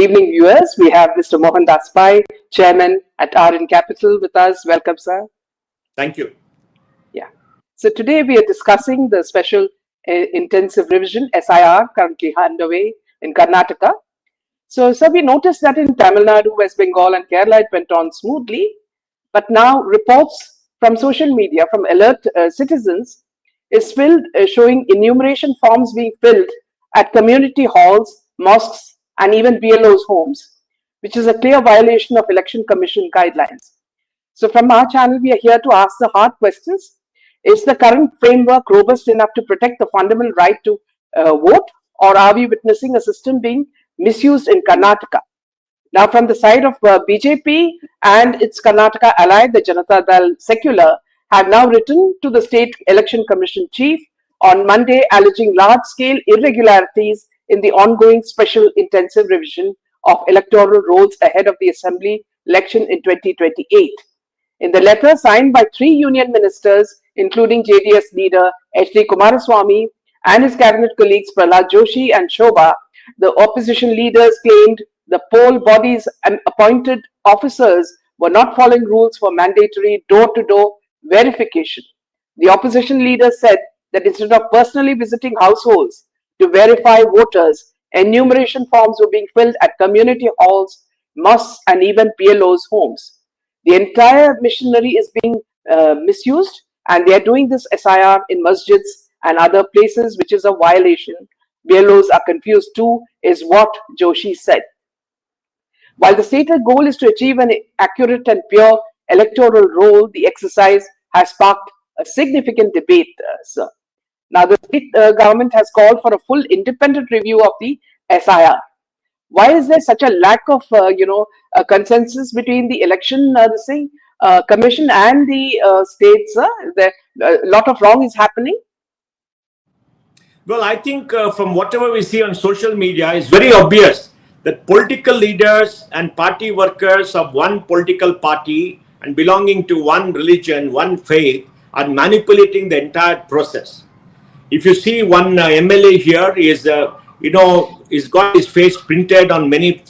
evening, viewers. We have Mr. Mohandas Pai, Chairman at RN Capital with us. Welcome, sir. Thank you. Yeah. So today we are discussing the special intensive revision SIR currently underway in Karnataka. So, sir, we noticed that in Tamil Nadu, West Bengal and Kerala it went on smoothly. But now reports from social media, from alert citizens, is showing enumeration forms being filled at community halls, mosques, and even BLO's homes, which is a clear violation of Election Commission guidelines. So from our channel, we are here to ask the hard questions. Is the current framework robust enough to protect the fundamental right to vote, or are we witnessing a system being misused in Karnataka? Now, from the side of BJP and its Karnataka ally, the Janata Dal Secular, have now written to the State Election Commission Chief on Monday alleging large-scale irregularities in the ongoing special intensive revision of electoral rolls ahead of the Assembly election in 2028. In the letter signed by 3 union ministers, including JDS leader H.D. Kumaraswamy and his cabinet colleagues Prahlad Joshi and Shobha, the opposition leaders claimed the poll body's appointed officers were not following rules for mandatory door-to-door verification. The opposition leaders said that instead of personally visiting households to verify voters, enumeration forms were being filled at community halls, mosques, and even PLO's homes. The entire machinery is being misused, and they are doing this SIR in masjids and other places, which is a violation. BLOs are confused too, is what Joshi said. While the stated goal is to achieve an accurate and pure electoral roll, the exercise has sparked a significant debate, sir. Now, the state government has called for a full independent review of the SIR. Why is there such a lack of, consensus between the election commission and the states? A lot of wrong is happening. Well, I think from whatever we see on social media, it's very obvious that political leaders and party workers of one political party and belonging to one religion, one faith, are manipulating the entire process. If you see one MLA here is, he's got his face printed on many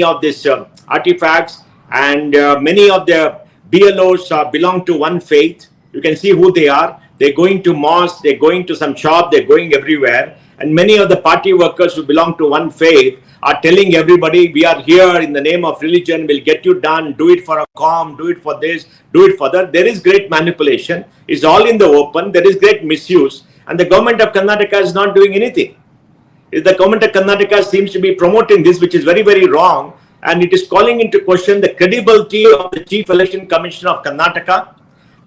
of these artifacts, and many of the BLOs belong to one faith. You can see who they are. They're going to mosques, they're going to some shop, they're going everywhere. And many of the party workers who belong to one faith are telling everybody, we are here in the name of religion, we'll get you done, do it for a calm, do it for this, do it for that. There is great manipulation. It's all in the open. There is great misuse. And the government of Karnataka is not doing anything. The government of Karnataka seems to be promoting this, which is very, very wrong. And it is calling into question the credibility of the Chief Election Commissioner of Karnataka,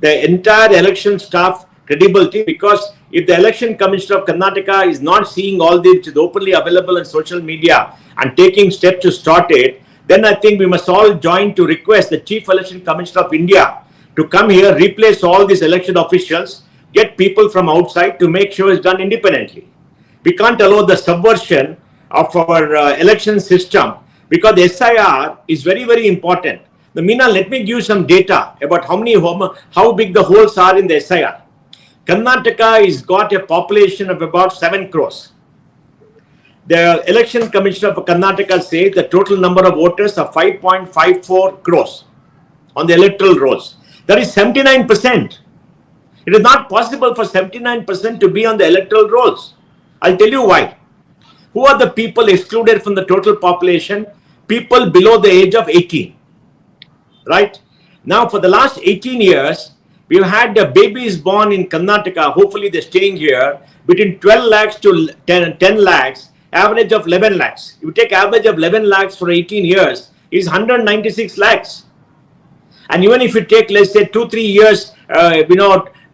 the entire election staff credibility, because if the Election Commissioner of Karnataka is not seeing all this, which is openly available on social media, and taking steps to start it, then I think we must all join to request the Chief Election Commissioner of India to come here, replace all these election officials, get people from outside to make sure it's done independently. We can't allow the subversion of our election system, because the SIR is very, very important. The Meena, let me give you some data about how big the holes are in the SIR. Karnataka has got a population of about 7 crores. The Election Commissioner of Karnataka says the total number of voters are 5.54 crores on the electoral rolls. That is 79%. It is not possible for 79% to be on the electoral rolls. I'll tell you why. Who are the people excluded from the total population? People below the age of 18. Right? Now, for the last 18 years, we've had babies born in Karnataka. Hopefully, they're staying here between 12 lakhs to 10 lakhs, average of 11 lakhs. You take average of 11 lakhs for 18 years, is 196 lakhs. And even if you take, let's say, 2-3 years,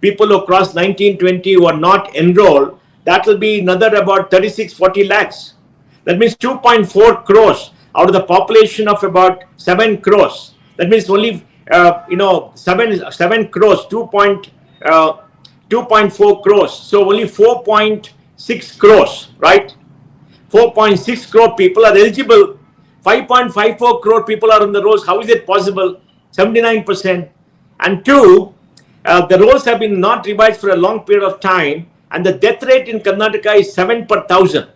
people who cross 19-20 who are not enrolled, that will be another about 36-40 lakhs. That means 2.4 crores out of the population of about 7 crores. That means only 7 crores, 2.4 crores. So only 4.6 crores, right? 4.6 crore people are eligible. 5.54 crore people are on the rolls. How is it possible? 79%. And two, the rolls have been not revised for a long period of time, and the death rate in Karnataka is 7 per thousand,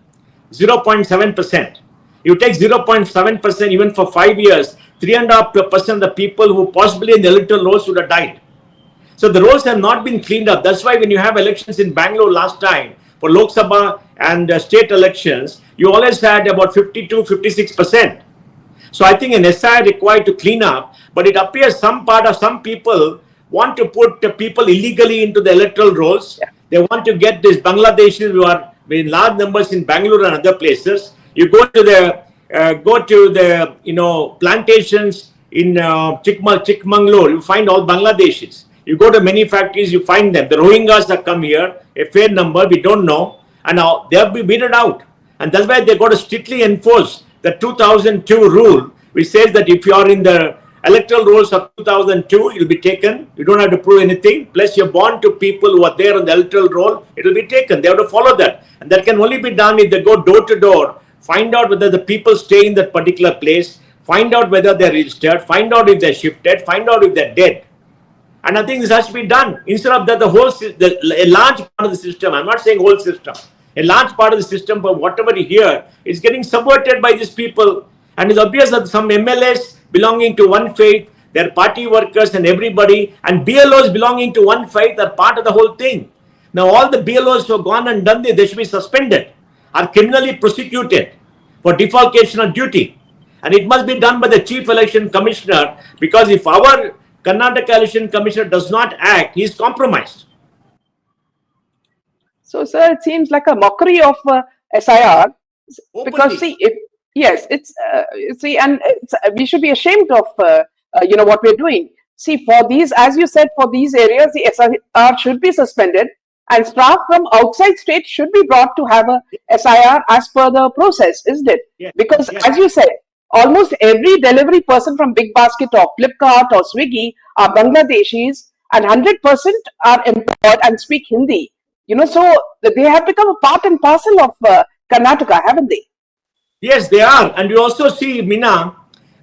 0.7%. You take 0.7% even for 5 years, 3.5% of the people who possibly in the electoral rolls would have died. So the rolls have not been cleaned up. That's why when you have elections in Bangalore last time for Lok Sabha and state elections, you always had about 52, 56%. So I think an SI required to clean up, but it appears some people want to put people illegally into the electoral rolls. Yeah. They want to get these Bangladeshis who are in large numbers in Bangalore and other places. You go to the plantations in Chikmagalur, you find all Bangladeshis. You go to many factories, you find them. The Rohingyas that come here, a fair number, we don't know, and now they have been weeded out. And that's why they got to strictly enforce the 2002 rule, which says that if you are in the electoral rolls of 2002, you'll be taken. You don't have to prove anything. Plus, you're born to people who are there on the electoral roll. It will be taken. They have to follow that. And that can only be done if they go door to door, find out whether the people stay in that particular place, find out whether they're registered, find out if they're shifted, find out if they're dead. And I think this has to be done. Instead of that, a large part of the system, I'm not saying whole system, a large part of the system, for whatever you hear, is getting subverted by these people. And it's obvious that some MLAs belonging to one faith, their party workers and everybody, and BLOs belonging to one faith are part of the whole thing. Now, all the BLOs who have gone and done this, they should be suspended, are criminally prosecuted for defalcation of duty. And it must be done by the Chief Election Commissioner, because if our Karnataka Election Commissioner does not act, he is compromised. So, sir, it seems like a mockery of SIR. Openly. Because see, we should be ashamed of what we're doing. See, for these, as you said, for these areas, the SIR should be suspended, and staff from outside state should be brought to have a SIR as per the process, isn't it? Yes. Because Yes. as you said, almost every delivery person from Big Basket or Flipkart or Swiggy are Bangladeshis, and 100% are employed and speak Hindi. So they have become a part and parcel of Karnataka, haven't they? Yes, they are. And you also see, Meena,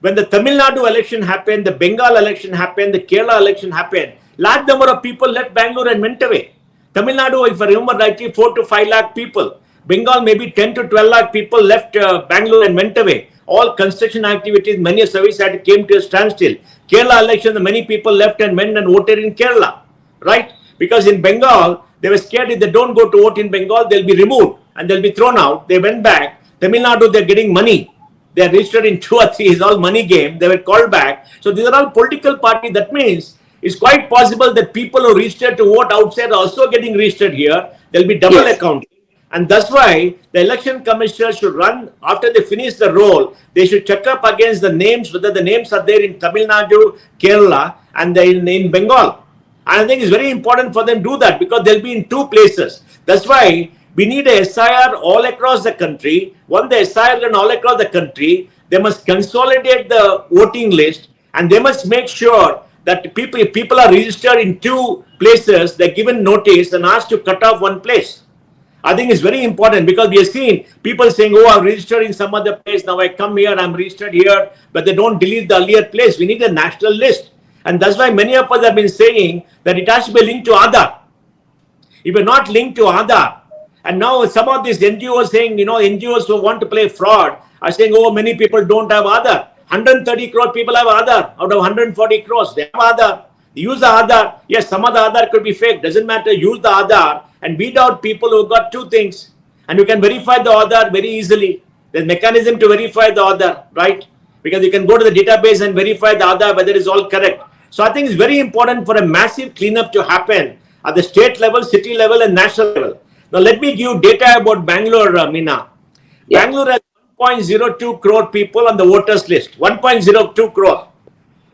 when the Tamil Nadu election happened, the Bengal election happened, the Kerala election happened, large number of people left Bangalore and went away. Tamil Nadu, if I remember rightly, 4 to 5 lakh people. Bengal, maybe 10 to 12 lakh people left Bangalore and went away. All construction activities, many service came to a standstill. Kerala election, many people left and went and voted in Kerala, right? Because in Bengal, they were scared if they don't go to vote in Bengal, they'll be removed and they'll be thrown out. They went back. Tamil Nadu, they're getting money. They're registered in 2 or 3. It's all money game. They were called back. So these are all political parties. That means it's quite possible that people who registered to vote outside are also getting registered here. There'll be double accounting. And that's why the election commissioner should run, after they finish the roll, they should check up against the names, whether the names are there in Tamil Nadu, Kerala, and in Bengal. And I think it's very important for them to do that, because they'll be in 2 places. That's why we need a SIR all across the country. Once the SIR run all across the country, they must consolidate the voting list, and they must make sure that people are registered in 2 places, they're given notice and asked to cut off one place. I think it's very important, because we have seen people saying, oh, I'm registered in some other place, now I come here, I'm registered here, but they don't delete the earlier place. We need a national list. And that's why many of us have been saying that it has to be linked to Aadhaar. If you're not linked to Aadhaar, and now some of these NGOs saying, NGOs who want to play fraud are saying, oh, many people don't have Aadhaar. 130 crore people have Aadhaar out of 140 crores. They have Aadhaar. Use the Aadhaar. Yes, some of the Aadhaar could be fake. Doesn't matter. Use the Aadhaar and weed out people who got 2 things. And you can verify the Aadhaar very easily. There's mechanism to verify the Aadhaar, right? Because you can go to the database and verify the Aadhaar whether it's all correct. So I think it's very important for a massive cleanup to happen at the state level, city level, and national level. Now let me give data about Bangalore, Meena. Yeah. Bangalore has 1.02 crore people on the voters list. 1.02 crore.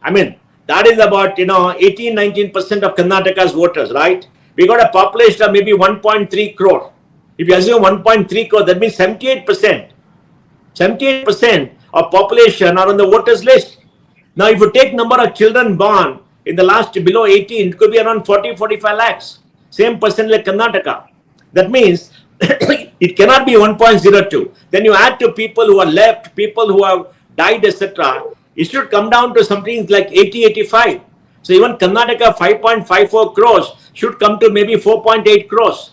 I mean, that is about 18-19% of Karnataka's voters, right? We got a population of maybe 1.3 crore. If you assume 1.3 crore, that means 78%. 78% of population are on the voters list. Now, if you take number of children born in the last below 18, it could be around 40-45 lakhs. Same percent like Karnataka. That means it cannot be 1.02. Then you add to people who are left, people who have died, etc. It should come down to something like 80-85. So even Karnataka 5.54 crores should come to maybe 4.8 crores.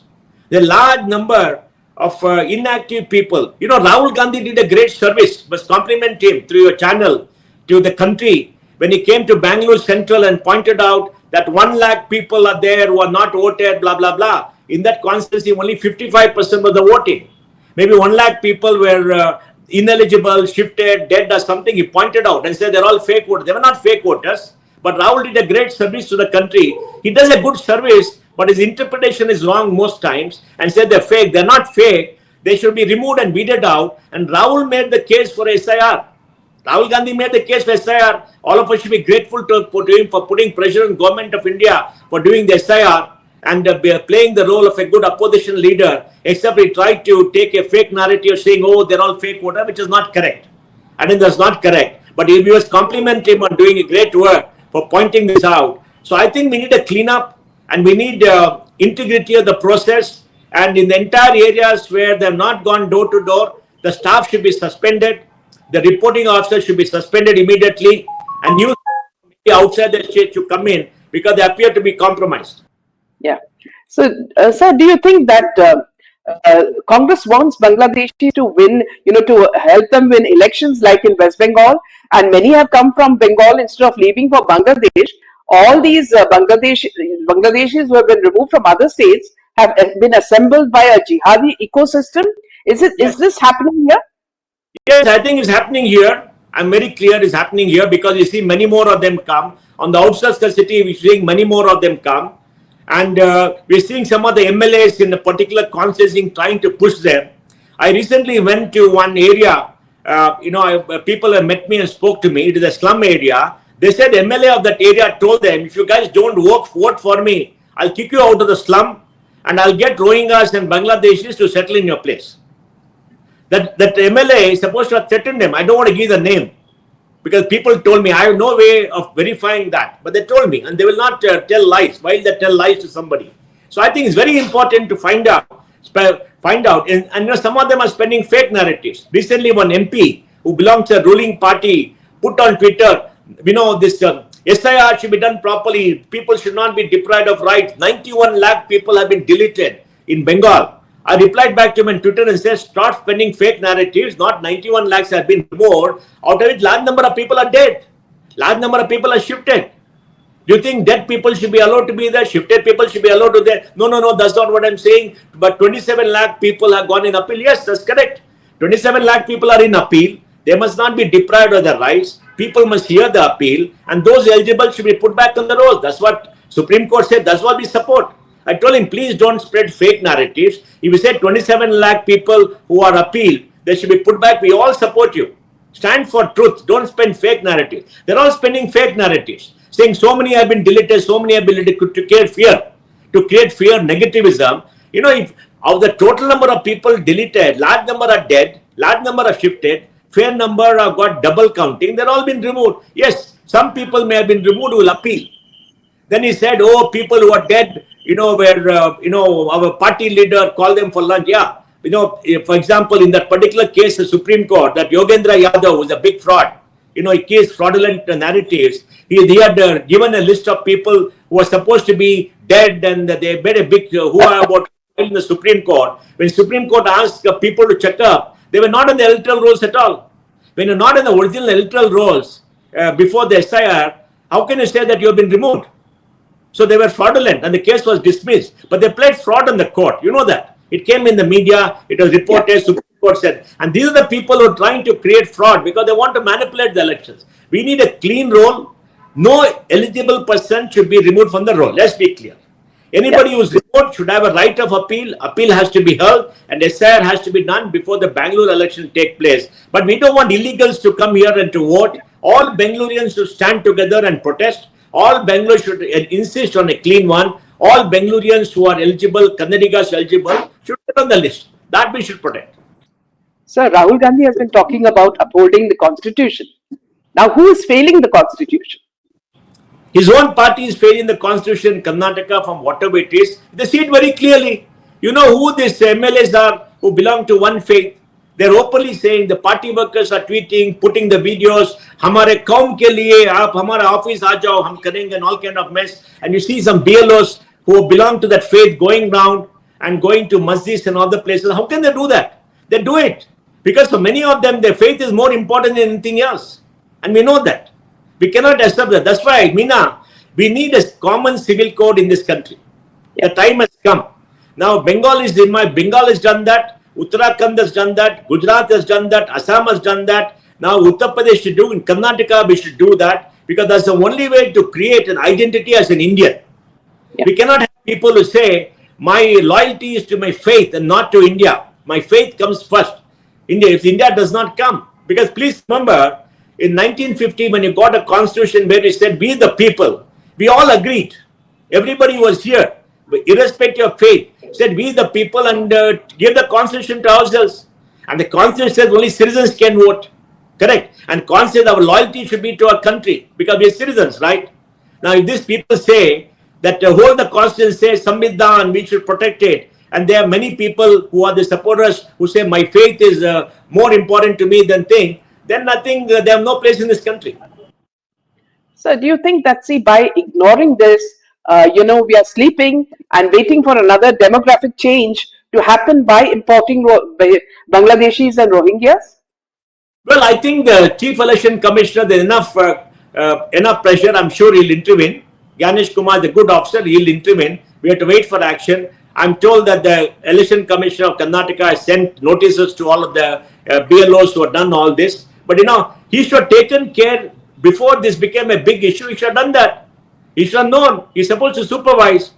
The large number inactive people. You know, Rahul Gandhi did a great service. Must compliment him through your channel to the country when he came to Bangalore Central and pointed out that 1 lakh people are there who are not voted, blah, blah, blah. In that constituency, only 55% of the voting. Maybe 1 lakh people were ineligible, shifted, dead or something. He pointed out and said they're all fake voters. They were not fake voters. But Rahul did a great service to the country. He does a good service, but his interpretation is wrong most times and said they're fake. They're not fake. They should be removed and weeded out. And Rahul made the case for SIR. Rahul Gandhi made the case for SIR. All of us should be grateful to him for putting pressure on the government of India for doing the SIR and playing the role of a good opposition leader, except he tried to take a fake narrative saying, oh, they're all fake voters, which is not correct. I mean, that's not correct. But we must compliment him on doing a great work for pointing this out. So I think we need a cleanup and we need integrity of the process. And in the entire areas where they've not gone door to door, the staff should be suspended. The reporting officer should be suspended immediately. And news outside the state should come in because they appear to be compromised. Yeah. So, sir, do you think that Congress wants Bangladeshi to win, to help them win elections like in West Bengal? And many have come from Bengal instead of leaving for Bangladesh. All these Bangladeshis who have been removed from other states have been assembled by a jihadi ecosystem. Is this happening here? Yes, I think it's happening here. I'm very clear it's happening here because you see many more of them come. On the outskirts of the city, we're seeing many more of them come. And we're seeing some of the MLAs in a particular constituency trying to push them. I recently went to one area, people have met me and spoke to me. It is a slum area. They said MLA of that area told them, if you guys don't vote for me, I'll kick you out of the slum and I'll get Rohingyas and Bangladeshis to settle in your place. That MLA is supposed to have threatened them. I don't want to give the name because people told me. I have no way of verifying that, but they told me, and they will not tell lies. Why will they tell lies to somebody? So I think it's very important to find out, and some of them are spending fake narratives. Recently, one MP who belongs to a ruling party put on Twitter, this SIR should be done properly. People should not be deprived of rights. 91 lakh people have been deleted in Bengal. I replied back to him on Twitter and said, start spending fake narratives. Not 91 lakhs have been removed. Out of it, large number of people are dead. Large number of people are shifted. Do you think dead people should be allowed to be there? Shifted people should be allowed to be there? No, that's not what I'm saying. But 27 lakh people have gone in appeal. Yes, that's correct. 27 lakh people are in appeal. They must not be deprived of their rights. People must hear the appeal. And those eligible should be put back on the rolls. That's what Supreme Court said. That's what we support. I told him, please don't spread fake narratives. If you said 27 lakh people who are appealed, they should be put back. We all support you. Stand for truth. Don't spend fake narratives. They're all spending fake narratives, saying so many have been deleted, so many have been deleted to create fear, negativism. If of the total number of people deleted, large number are dead, large number are shifted, fair number have got double counting, they're all been removed. Yes, some people may have been removed who will appeal. Then he said, oh, people who are dead, our party leader called them for lunch. Yeah, for example, in that particular case, the Supreme Court, that Yogendra Yadav was a big fraud. He case fraudulent narratives. He had given a list of people who were supposed to be dead, and they made a big hoo-ha about in the Supreme Court. When Supreme Court asked people to check up, they were not in the electoral rolls at all. When you're not in the original electoral rolls before the SIR, how can you say that you have been removed? So they were fraudulent and the case was dismissed. But they played fraud on the court. You know that. It came in the media. It was reported. Supreme Court said. And these are the people who are trying to create fraud because they want to manipulate the elections. We need a clean roll. No eligible person should be removed from the roll. Let's be clear. Anybody who's removed should have a right of appeal. Appeal has to be heard and SIR has to be done before the Bangalore election take place. But we don't want illegals to come here and to vote. All Bangaloreans should stand together and protest. All Bangalore should insist on a clean one. All Bangaloreans who are eligible, Kannadigas eligible, should get on the list. That we should protect. Sir, Rahul Gandhi has been talking about upholding the constitution. Now, who is failing the constitution? His own party is failing the constitution, Karnataka, from whatever it is. They see it very clearly. You know who these MLAs are who belong to one faith. They're openly saying the party workers are tweeting, putting the videos, हमारे कौम के लिए आप हमारा office आ जाओ, हम करेंगे, and all kind of mess. And you see some BLOs who belong to that faith going round. and going to masjids and other places. How can they do that? They do it because for many of them, their faith is more important than anything else. And we know that. We cannot accept that. That's why, Meena, we need a common civil code in this country. The time has come. Now, Bengal has done that. Uttarakhand has done that. Gujarat has done that. Assam has done that. Now, Uttar Pradesh should do. In Karnataka, we should do that because that's the only way to create an identity as an Indian. We cannot have people who say, my loyalty is to my faith and not to India. My faith comes first. If India does not come. Because please remember, in 1950, when you got a constitution where it said, we the people, we all agreed. Everybody was here, irrespective of faith, said we the people and give the constitution to ourselves. And the constitution says only citizens can vote. Correct. And constitution, our loyalty should be to our country because we are citizens, right? Now, if these people say that the whole the constitution says Samvidhan, we should protect it, and there are many people who are the supporters who say my faith is more important to me than thing, then I think they have no place in this country. So do you think that, see, by ignoring this, we are sleeping and waiting for another demographic change to happen by importing Bangladeshis and Rohingyas? Well, I think the Chief Election Commissioner, there's enough pressure. I'm sure he'll intervene. Ganesh Kumar is a good officer. He'll intervene. We have to wait for action. I'm told that the Election Commissioner of Karnataka has sent notices to all of the BLOs who have done all this. But, he should have taken care before this became a big issue. He should have done that. He should have known. He's supposed to supervise.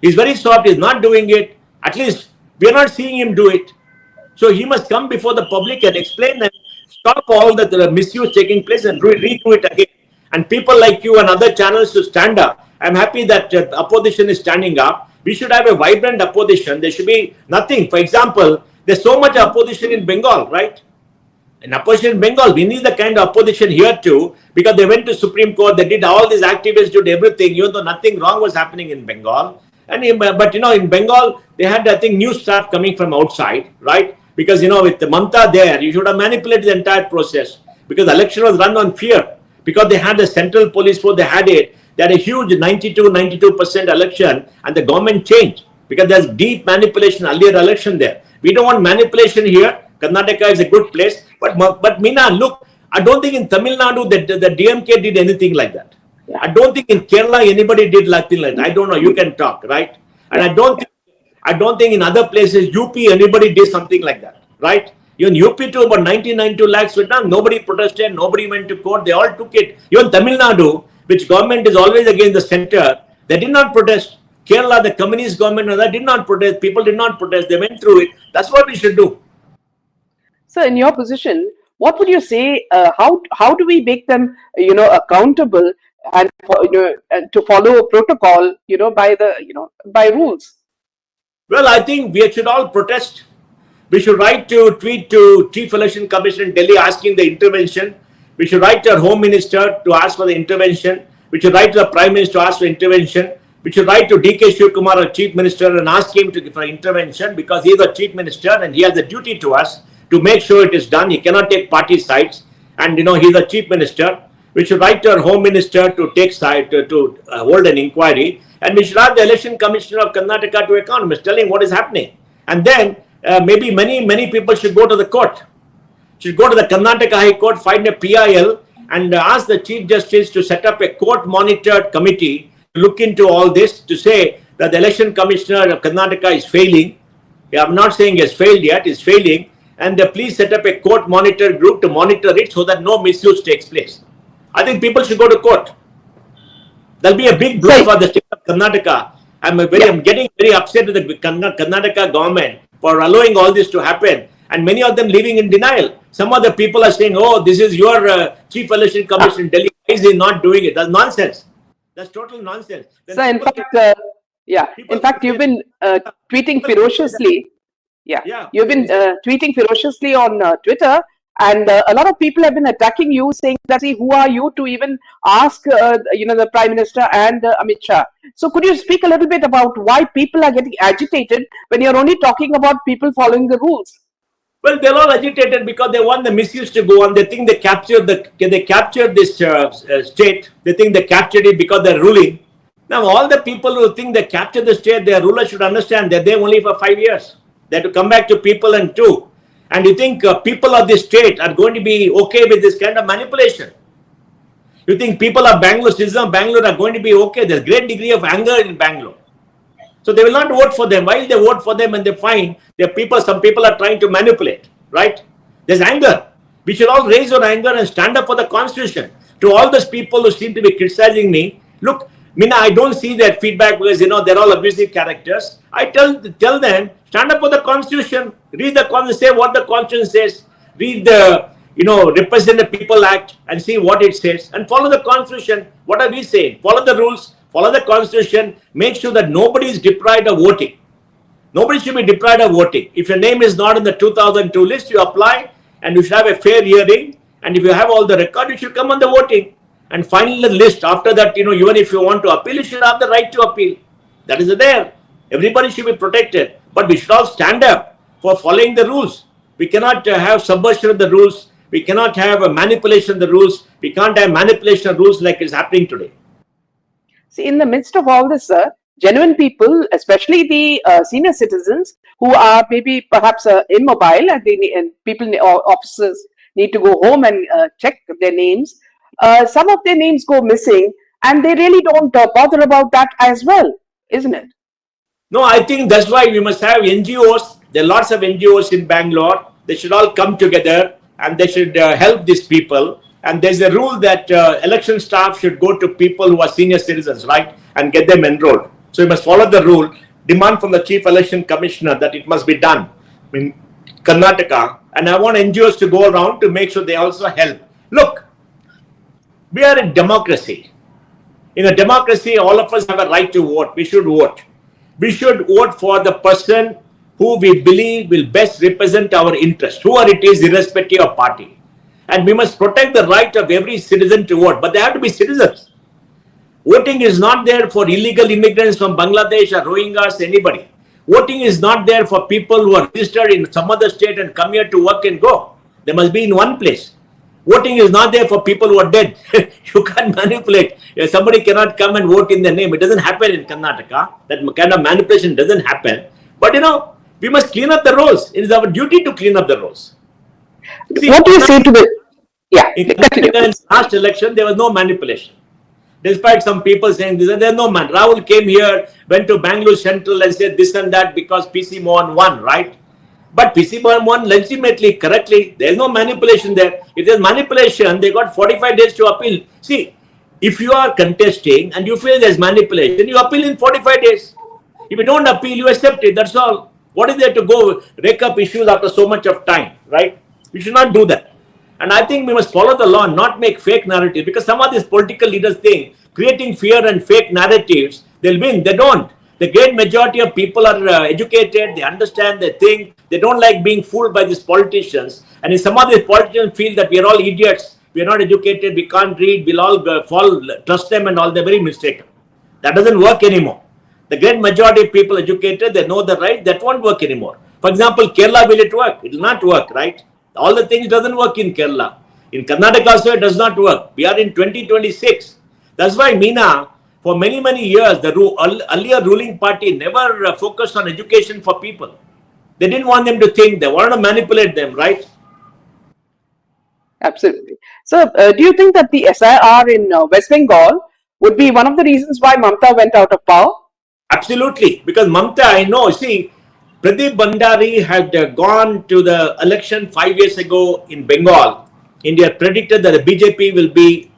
He's very soft. He's not doing it. At least we are not seeing him do it. So he must come before the public and explain and stop all the misuse taking place and redo it again. And people like you and other channels to stand up. I'm happy that opposition is standing up. We should have a vibrant opposition. There should be nothing. For example, there's so much opposition in Bengal, right? In opposition in Bengal, we need the kind of opposition here too, because they went to Supreme Court, they did all these activists, did everything, even though nothing wrong was happening in Bengal. But in Bengal, they had, I think, new staff coming from outside, right? Because, with the Mamta there, you should have manipulated the entire process because the election was run on fear. Because they had the central police force, they had a huge 92% election and the government changed because there's deep manipulation earlier election there. We don't want manipulation here. Karnataka is a good place. But Meena, look, I don't think in Tamil Nadu that the DMK did anything like that. I don't think in Kerala anybody did nothing like that. I don't know. You can talk, right? And I don't think in other places, UP, anybody did something like that, right? Even UP too, about 92 lakhs were done. Nobody protested. Nobody went to court. They all took it. Even Tamil Nadu, which government is always against the center, they did not protest. Kerala, the communist government, did not protest. People did not protest. They went through it. That's what we should do. So, in your position, what would you say? How do we make them, accountable and to follow protocol, by rules? Well, I think we should all protest. We should tweet to Chief Election Commissioner in Delhi asking the intervention. We should write to our Home Minister to ask for the intervention. We should write to the Prime Minister to ask for intervention. We should write to D.K. Shivkumar, our Chief Minister, and ask him for intervention because he is the Chief Minister and he has a duty to us to make sure it is done. He cannot take party sides. And, he's the Chief Minister. We should write to our Home Minister to take side, to hold an inquiry. And we should have the Election Commissioner of Karnataka to account, telling what is happening. And then maybe many people should go to the court. Should go to the Karnataka High Court, find a PIL and ask the Chief Justice to set up a court-monitored committee to look into all this, to say that the Election Commissioner of Karnataka is failing. I'm not saying he has failed yet, he's failing. And please set up a court-monitored group to monitor it so that no misuse takes place. I think people should go to court. There'll be a big blow for the state of Karnataka. I'm getting very upset with the Karnataka government for allowing all this to happen. And many of them living in denial. Some of the people are saying, oh, this is your Chief Election Commission in Delhi. Why is he not doing it? That's nonsense. That's total nonsense. So in fact, you've been tweeting ferociously. You've been tweeting ferociously on Twitter. And a lot of people have been attacking you, saying that, see, who are you to even ask, the Prime Minister and Amit Shah? So could you speak a little bit about why people are getting agitated when you're only talking about people following the rules? Well, they're all agitated because they want the misuse to go on. They think they captured this state. They think they captured it because they're ruling. Now, all the people who think they capture the state, their rulers should understand that they're only for 5 years. They have to come back to people and do. And you think people of this state are going to be okay with this kind of manipulation? You think people of Bangalore, citizens of Bangalore are going to be okay? There's a great degree of anger in Bangalore. So they will not vote for them. Why will they vote for them when they find their people, some people are trying to manipulate, right? There's anger. We should all raise our anger and stand up for the constitution. To all those people who seem to be criticizing me, look, Mina, I don't see their feedback because, they're all abusive characters. I tell them, stand up for the constitution, read the constitution, say what the constitution says, read the, Represent the People Act and see what it says and follow the constitution. What are we saying? Follow the rules, follow the constitution, make sure that nobody is deprived of voting. Nobody should be deprived of voting. If your name is not in the 2002 list, you apply and you should have a fair hearing. And if you have all the record, you should come on the voting. And finally, the list. After that, even if you want to appeal, you should have the right to appeal. That is there. Everybody should be protected. But we should all stand up for following the rules. We cannot have subversion of the rules. We cannot have a manipulation of the rules. We can't have manipulation of rules like is happening today. See, in the midst of all this, sir, genuine people, especially the senior citizens who are maybe perhaps immobile and people or officers need to go home and check their names. Some of their names go missing and they really don't bother about that as well, isn't it? No, I think that's why we must have NGOs. There are lots of NGOs in Bangalore. They should all come together and they should help these people. And there's a rule that election staff should go to people who are senior citizens, right? And get them enrolled. So you must follow the rule. Demand from the Chief Election Commissioner that it must be done in Karnataka. And I want NGOs to go around to make sure they also help. Look, we are in democracy. In a democracy, all of us have a right to vote. We should vote. We should vote for the person who we believe will best represent our interest, whoever it is, irrespective of party. And we must protect the right of every citizen to vote. But they have to be citizens. Voting is not there for illegal immigrants from Bangladesh or Rohingyas, anybody. Voting is not there for people who are registered in some other state and come here to work and go. They must be in one place. Voting is not there for people who are dead. You can't manipulate. Somebody cannot come and vote in their name. It doesn't happen in Karnataka. That kind of manipulation doesn't happen. But we must clean up the roads. It is our duty to clean up the roads. See, what do you say to the... Yeah, in the last election, there was no manipulation. Despite some people saying this, there's no man. Rahul came here, went to Bangalore Central and said this and that because PC Mohan won, right? But PC Mohan won legitimately, correctly. There's no manipulation there. If there's manipulation, they got 45 days to appeal. See, if you are contesting and you feel there's manipulation, you appeal in 45 days. If you don't appeal, you accept it. That's all. What is there to go rake up issues after so much of time, right? We should not do that. And I think we must follow the law and not make fake narratives, because some of these political leaders think creating fear and fake narratives, they'll win. They don't. The great majority of people are educated, they understand, they think, they don't like being fooled by these politicians. And if some of these politicians feel that we are all idiots, we are not educated, we can't read, we'll all trust them and all, they're very mistaken. That doesn't work anymore. The great majority of people educated, they know the right, that won't work anymore. For example, Kerala, will it work? It will not work, right? All the things doesn't work in Kerala. In Karnataka also it does not work. We are in 2026. That's why Meena, for many, many years, the earlier ruling party never focused on education for people. They didn't want them to think, they wanted to manipulate them, right? Absolutely. So, do you think that the SIR in West Bengal would be one of the reasons why Mamata went out of power? Absolutely. Because Mamata, I know, see, Pradeep Bhandari had gone to the election 5 years ago in Bengal. India predicted that the BJP will be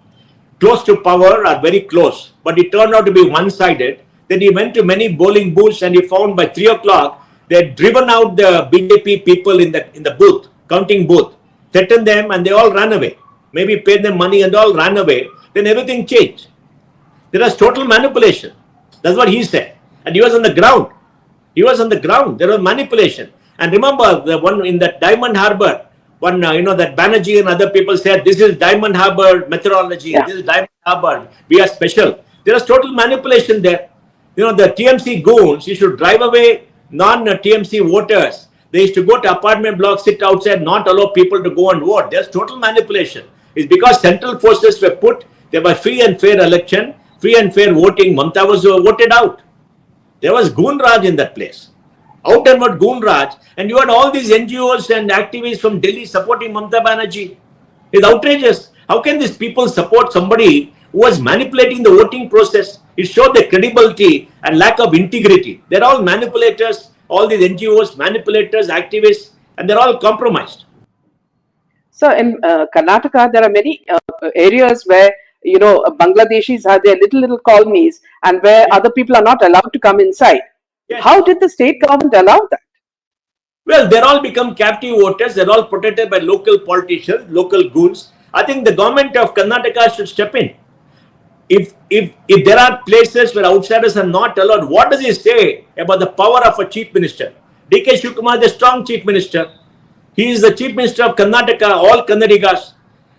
close to power or very close, but it turned out to be one-sided. Then he went to many polling booths and he found by 3 o'clock they had driven out the BJP people in the booth, counting booth, threatened them and they all ran away. Maybe paid them money and they all ran away. Then everything changed. There was total manipulation. That's what he said. And he was on the ground. He was on the ground. There was manipulation. And remember, the one in that Diamond Harbour, that Banerjee and other people said, this is Diamond Harbour methodology. Yeah. This is Diamond Harbour. We are special. There was total manipulation there. The TMC goons, you should drive away non-TMC voters. They used to go to apartment blocks, sit outside, not allow people to go and vote. There's total manipulation. It's because central forces were put, there was free and fair election. free and fair voting, Mamta was voted out. There was Goon Raj in that place. Out and out Goon Raj. And you had all these NGOs and activists from Delhi supporting Mamta Banerjee. It's outrageous. How can these people support somebody who was manipulating the voting process? It showed their credibility and lack of integrity. They're all manipulators, all these NGOs, manipulators, activists, and they're all compromised. So in Karnataka, there are many areas where Bangladeshis have their little colonies, and where other people are not allowed to come inside. Yes. How did the state government allow that? Well, they're all become captive voters. They're all protected by local politicians, local goons. I think the government of Karnataka should step in. If there are places where outsiders are not allowed, what does he say about the power of a chief minister? D.K. Shivakumar is a strong chief minister. He is the chief minister of Karnataka, all Kannadigas.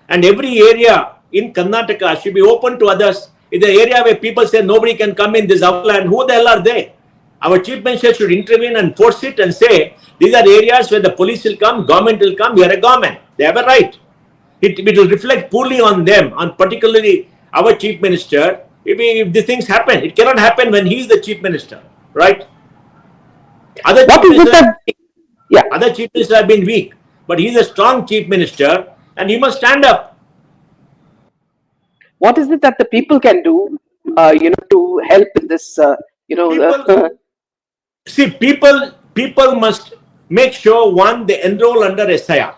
And every area in Karnataka should be open to others. In the area where people say nobody can come in this land, who the hell are they? Our chief minister should intervene and force it and say, these are areas where the police will come, government will come, we are a government. They have a right. It will reflect poorly on them, on particularly our chief minister. If these things happen, it cannot happen when he is the chief minister, right? Other chief ministers have been weak, but he is a strong chief minister and he must stand up. What is it that the people can do, to help in this, People must make sure, one, they enroll under SIR.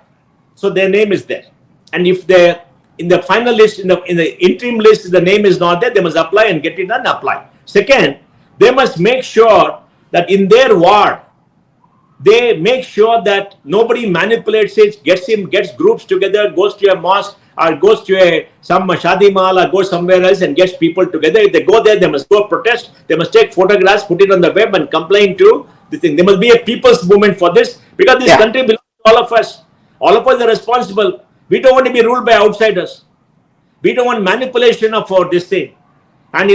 So their name is there. And if they're in the final list, in the interim list, the name is not there, they must apply and get it done, apply. Second, they must make sure that in their ward, they make sure that nobody manipulates it, gets groups together, goes to a mosque or goes to some shadi mahal or goes somewhere else and gets people together. If they go there, they must go protest. They must take photographs, put it on the web and complain to this thing. There must be a people's movement for this, because this country belongs to all of us. All of us are responsible. We don't want to be ruled by outsiders. We don't want manipulation for this thing. And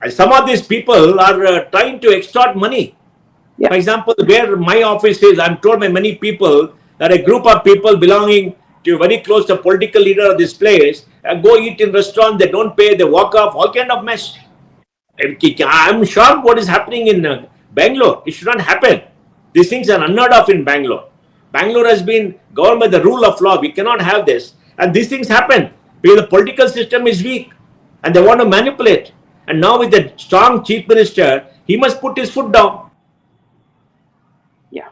some of these people are trying to extort money. For example, where my office is, I'm told by many people that a group of people belonging to very close to political leader of this place go eat in restaurant, they don't pay, they walk off, all kind of mess. I'm shocked what is happening in Bangalore. It should not happen. These things are unheard of in Bangalore. Bangalore has been governed by the rule of law. We cannot have this. And these things happen because the political system is weak and they want to manipulate. And now with the strong chief minister, he must put his foot down. Yeah.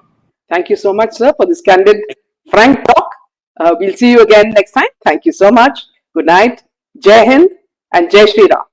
Thank you so much, sir, for this candid, frank talk. We'll see you again next time. Thank you so much. Good night. Jai Hind and Jai Shri Ram.